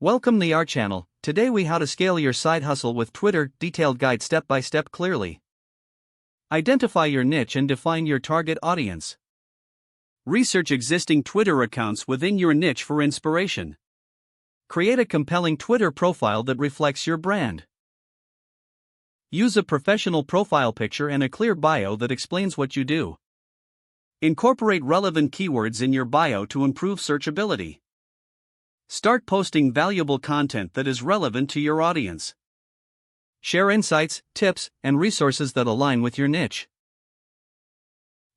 Welcome to our channel. Today we how to scale your side hustle with Twitter, detailed guide step by step clearly. Identify your niche and define your target audience. Research existing Twitter accounts within your niche for inspiration. Create a compelling Twitter profile that reflects your brand. Use a professional profile picture and a clear bio that explains what you do. Incorporate relevant keywords in your bio to improve searchability. Start posting valuable content that is relevant to your audience. Share insights, tips, and resources that align with your niche.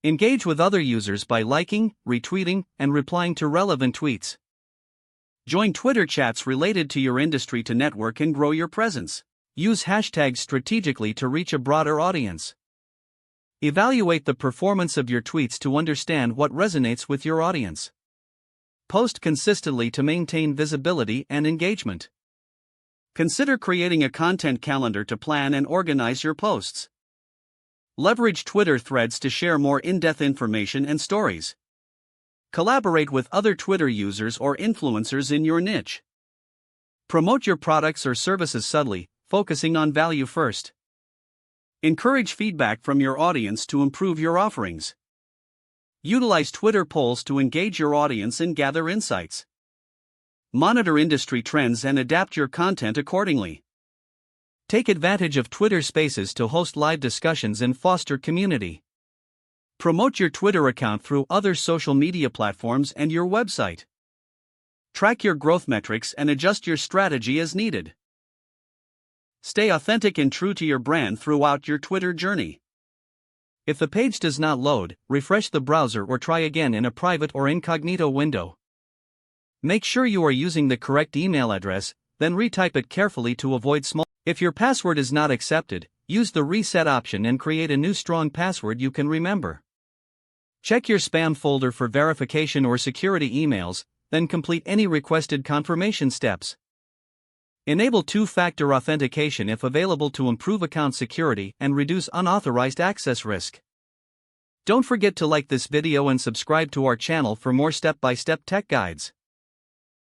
Engage with other users by liking, retweeting, and replying to relevant tweets. Join Twitter chats related to your industry to network and grow your presence. Use hashtags strategically to reach a broader audience. Evaluate the performance of your tweets to understand what resonates with your audience. Post consistently to maintain visibility and engagement. Consider creating a content calendar to plan and organize your posts. Leverage Twitter threads to share more in-depth information and stories. Collaborate with other Twitter users or influencers in your niche. Promote your products or services subtly, focusing on value first. Encourage feedback from your audience to improve your offerings. Utilize Twitter polls to engage your audience and gather insights. Monitor industry trends and adapt your content accordingly. Take advantage of Twitter Spaces to host live discussions and foster community. Promote your Twitter account through other social media platforms and your website. Track your growth metrics and adjust your strategy as needed. Stay authentic and true to your brand throughout your Twitter journey. If the page does not load, refresh the browser or try again in a private or incognito window. Make sure you are using the correct email address, then retype it carefully to avoid small. If your password is not accepted, use the reset option and create a new strong password you can remember. Check your spam folder for verification or security emails, then complete any requested confirmation steps. Enable two-factor authentication if available to improve account security and reduce unauthorized access risk. Don't forget to like this video and subscribe to our channel for more step-by-step tech guides.